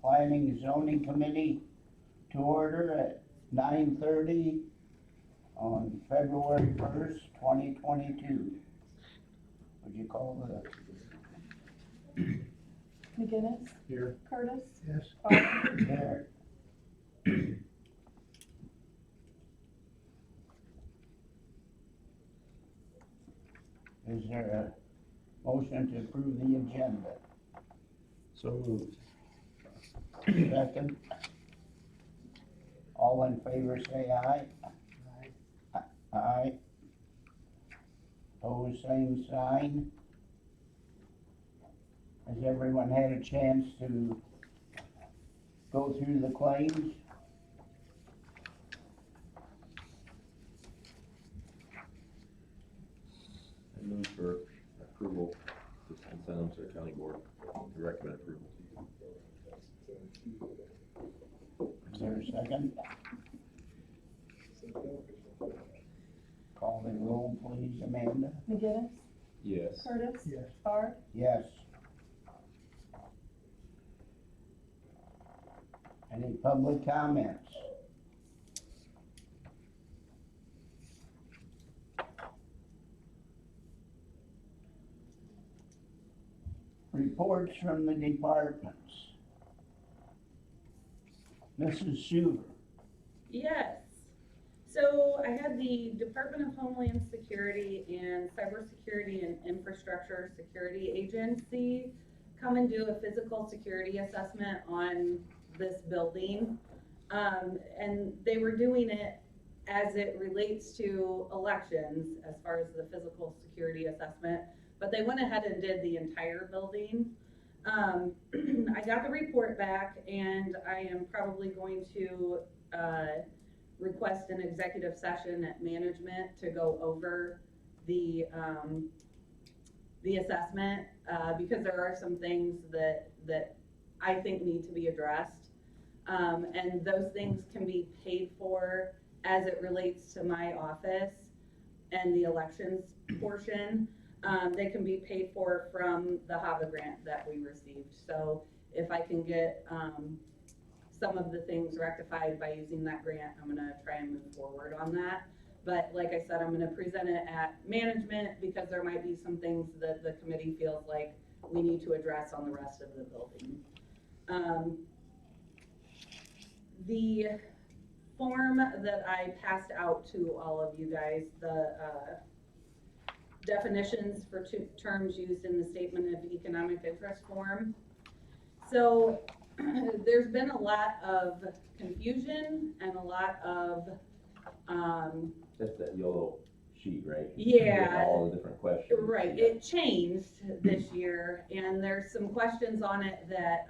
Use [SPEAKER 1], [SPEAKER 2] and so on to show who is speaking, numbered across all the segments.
[SPEAKER 1] Planning and Zoning Committee to order at 9:30 on February 1st, 2022. Would you call the
[SPEAKER 2] McGinnis,
[SPEAKER 3] Here.
[SPEAKER 2] Curtis,
[SPEAKER 3] Yes.
[SPEAKER 2] Barr,
[SPEAKER 1] there? Is there a motion to approve the agenda?
[SPEAKER 3] So moved.
[SPEAKER 1] Second. All in favor say aye. Aye. Pose same sign. Has everyone had a chance to go through the claims?
[SPEAKER 4] I move for approval, to send them to the county board, to recommend approval.
[SPEAKER 1] Is there a second? Call the roll, please, Amanda.
[SPEAKER 2] McGinnis,
[SPEAKER 4] Yes.
[SPEAKER 2] Curtis,
[SPEAKER 3] Yes.
[SPEAKER 2] Barr,
[SPEAKER 1] Yes. Any public comments? Reports from the departments. Mrs. Sewer.
[SPEAKER 5] Yes. So I had the Department of Homeland Security and Cybersecurity and Infrastructure Security Agency come and do a physical security assessment on this building. And they were doing it as it relates to elections as far as the physical security assessment, but they went ahead and did the entire building. I got the report back and I am probably going to request an executive session at management to go over the assessment, because there are some things that I think need to be addressed. And those things can be paid for as it relates to my office and the elections portion. They can be paid for from the HAVA grant that we received. So if I can get some of the things rectified by using that grant, I'm gonna try and move forward on that. But like I said, I'm gonna present it at management because there might be some things that the committee feels like we need to address on the rest of the building. The form that I passed out to all of you guys, the definitions for terms used in the statement of economic interest form. So there's been a lot of confusion and a lot of
[SPEAKER 4] That's that yellow sheet, right?
[SPEAKER 5] Yeah.
[SPEAKER 4] With all the different questions.
[SPEAKER 5] Right, it changed this year, and there's some questions on it that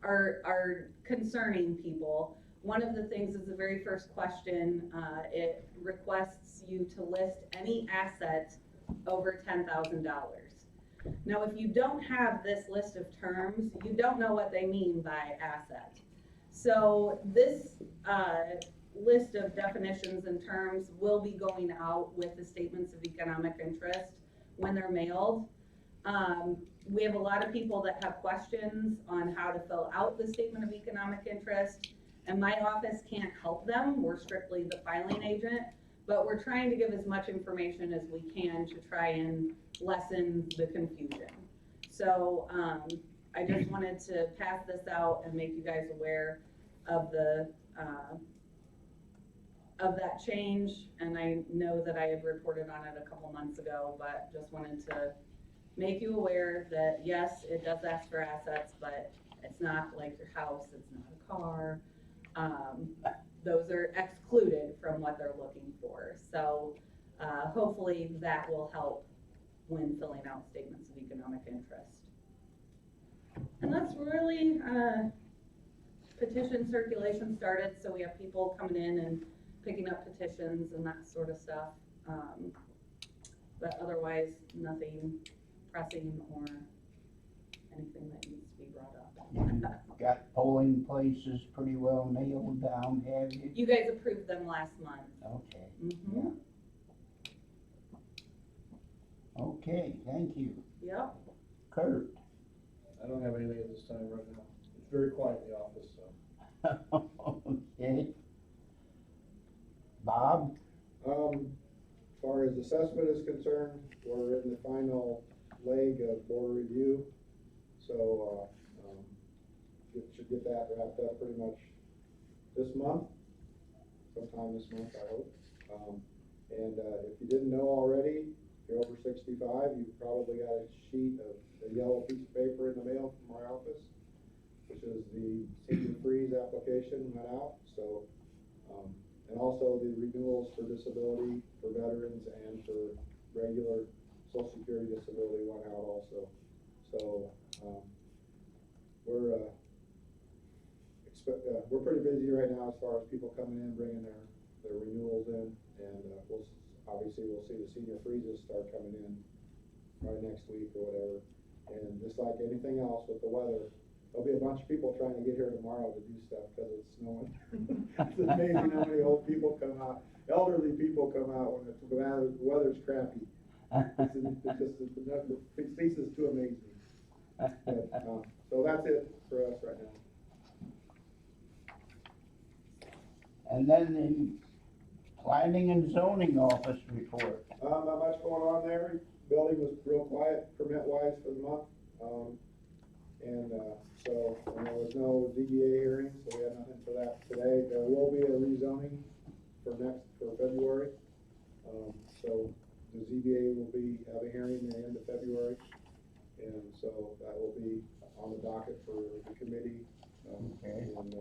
[SPEAKER 5] are concerning people. One of the things is the very first question, it requests you to list any asset over $10,000. Now, if you don't have this list of terms, you don't know what they mean by asset. So this list of definitions and terms will be going out with the statements of economic interest when they're mailed. We have a lot of people that have questions on how to fill out the statement of economic interest, and my office can't help them. We're strictly the filing agent, but we're trying to give as much information as we can to try and lessen the confusion. So I just wanted to pass this out and make you guys aware of the of that change, and I know that I had reported on it a couple months ago, but just wanted to make you aware that yes, it does ask for assets, but it's not like your house, it's not a car. Those are excluded from what they're looking for. So hopefully that will help when filling out statements of economic interest. And that's really, petition circulation started, so we have people coming in and picking up petitions and that sort of stuff. But otherwise, nothing pressing or anything that needs to be brought up.
[SPEAKER 1] You got polling places pretty well nailed down, have you?
[SPEAKER 5] You guys approved them last month.
[SPEAKER 1] Okay.
[SPEAKER 5] Mm-hmm.
[SPEAKER 1] Okay, thank you.
[SPEAKER 5] Yep.
[SPEAKER 1] Kurt,
[SPEAKER 3] I don't have anything at this time right now. very quiet in the office, so.
[SPEAKER 1] Okay. Bob?
[SPEAKER 2] As far as assessment is concerned, we're in the final leg of board review. So, should get that wrapped up pretty much this month, sometime this month, I hope. If you didn't know already, if you're over 65, you probably got a sheet of a yellow piece of paper in the mail from our office, which is the senior freeze application went out. So, and also the renewals for disability for veterans and for regular Social Security disability went out also. So, we're pretty busy right now as far as people coming in, bringing their renewals in, and obviously we'll see the senior freezes start coming in probably next week or whatever. And just like anything else with the weather, there'll be a bunch of people trying to get here tomorrow to do stuff because it's snowing. It's amazing how many old people come out, elderly people come out when the weather's crappy. It ceases to amaze me. But, so that's it for us right now.
[SPEAKER 1] And then the planning and zoning office report.
[SPEAKER 2] Not much going on there. Building was real quiet permit-wise for the month. So there was no ZBA hearing, so we had nothing for that today. There will be a rezoning for February. So the ZBA will have a hearing at the end of February. And so that will be on the docket for the committee,
[SPEAKER 1] Okay.
[SPEAKER 2] in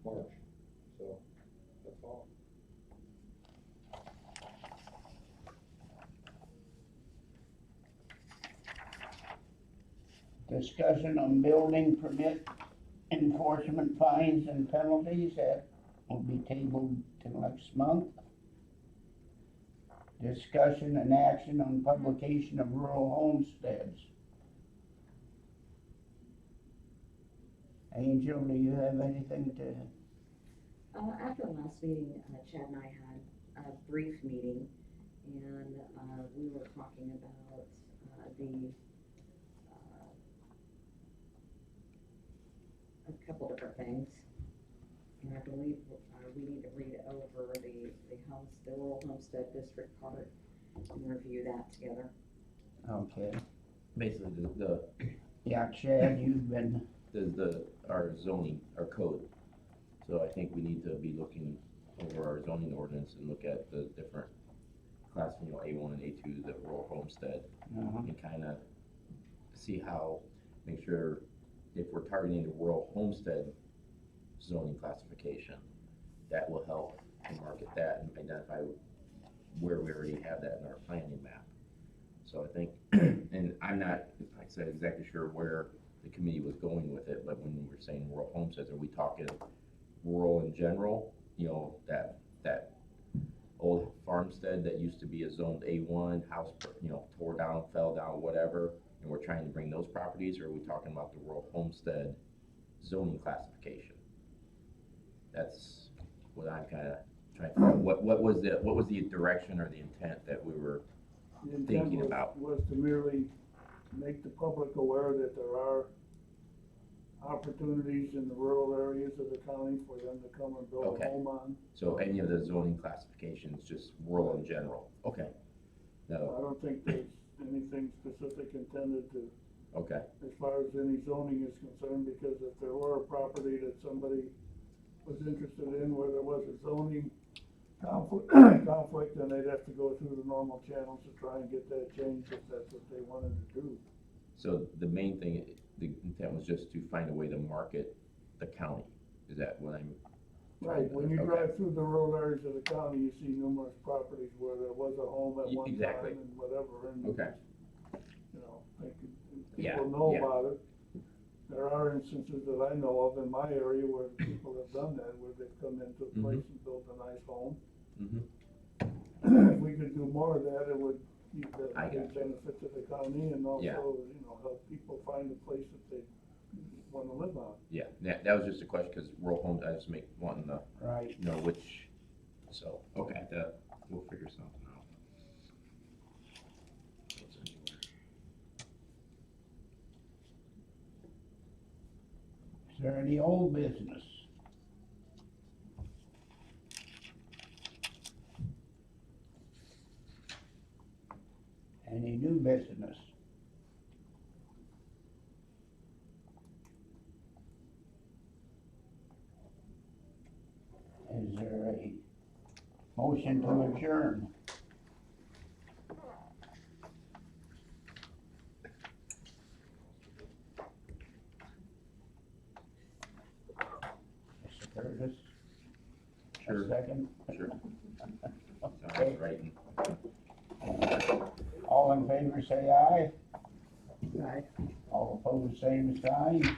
[SPEAKER 2] March. So that's all.
[SPEAKER 1] Discussion on building permit enforcement fines and penalties, that will be tabled till next month. Discussion and action on publication of rural homesteads. Angel, do you have anything to?
[SPEAKER 6] After the last meeting, Chad and I had a brief meeting, and we were talking about a couple different things. And I believe we need to read over the rural homestead district part and review that together.
[SPEAKER 1] Okay.
[SPEAKER 4] Basically,
[SPEAKER 1] Yeah, Chad, you've been,
[SPEAKER 4] our zoning, our code. So I think we need to be looking over our zoning ordinance and look at the different class, A1 and A2, the rural homestead, and kind of see how, make sure if we're targeting the rural homestead zoning classification, that will help to market that and identify where we already have that in our planning map. So I think, and I'm not, like I said, exactly sure where the committee was going with it, but when we were saying rural homesteads, are we talking rural in general? That old farmstead that used to be a zoned A1 house, tore down, fell down, whatever, and we're trying to bring those properties, or are we talking about the rural homestead zoning classification? That's what I'm kind of trying to figure out. What was the direction or the intent that we were
[SPEAKER 3] The intent
[SPEAKER 4] thinking about?
[SPEAKER 3] was to merely make the public aware that there are opportunities in the rural areas of the county for them to come and build
[SPEAKER 4] Okay.
[SPEAKER 3] a home on.
[SPEAKER 4] So any of the zoning classifications, just rural in general? Okay.
[SPEAKER 3] I
[SPEAKER 4] No,
[SPEAKER 3] don't think there's anything specific intended to,
[SPEAKER 4] okay,
[SPEAKER 3] as far as any zoning is concerned, because if there were a property that somebody was interested in where there was a zoning conflict, then they'd have to go through the normal channels to try and get that changed if that's what they wanted to do.
[SPEAKER 4] so the main thing, the intent was just to find a way to market the county. Is that what I'm?
[SPEAKER 3] Right, when you
[SPEAKER 4] Okay.
[SPEAKER 3] drive through the rural areas of the county, you see numerous properties where there was a home at one
[SPEAKER 4] Exactly.
[SPEAKER 3] time and whatever, and
[SPEAKER 4] Okay. Yeah,
[SPEAKER 3] people know
[SPEAKER 4] yeah.
[SPEAKER 3] about it. There are instances that I know of in my area where people have done that, where they've come into a place and built a nice home.
[SPEAKER 4] Mm-hmm.
[SPEAKER 3] If we could do more of that, it would be
[SPEAKER 4] I
[SPEAKER 3] a
[SPEAKER 4] got you.
[SPEAKER 3] benefit to the county and also,
[SPEAKER 4] Yeah.
[SPEAKER 3] help people find a place that they wanna live on.
[SPEAKER 4] Yeah, that was just a question, because rural homes, I just wanting to
[SPEAKER 1] right,
[SPEAKER 4] know which, so, okay, we'll figure something out. Goes anywhere.
[SPEAKER 1] Is there any old business? Any new business? Is there a motion to adjourn? Mr. Curtis?
[SPEAKER 4] Sure.
[SPEAKER 1] A second?
[SPEAKER 4] Sure.
[SPEAKER 1] Okay.
[SPEAKER 4] Sounds right.
[SPEAKER 1] All in favor, say aye.
[SPEAKER 6] Right.
[SPEAKER 1] All opposed, same sign.